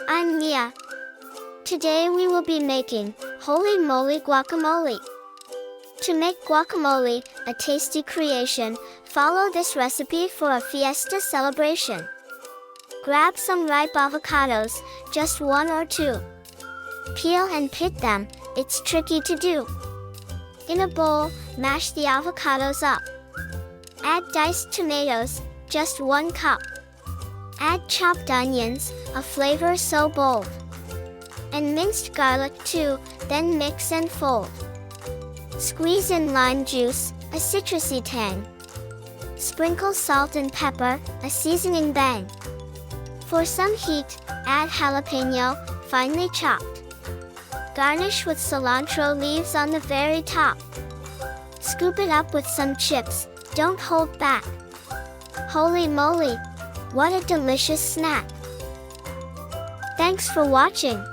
I'm Mia. Today we will be making holy moly guacamole. To make guacamole, a tasty creation, follow this recipe for a fiesta celebration. Grab some ripe avocados, just one or two. Peel and pit them, it's tricky to do. In a bowl, mash the avocados up. Add diced tomatoes, just 1 cup. Add chopped onions, a flavor so bold. And minced garlic too, then mix and fold. Squeeze in lime juice, a citrusy tang. Sprinkle salt and pepper, a seasoning bang. For some heat, add jalapeno, finely chopped. Garnish with cilantro leaves on the very top. Scoop it up with some chips, don't hold back. Holy moly! What a delicious snack! Thanks for watching!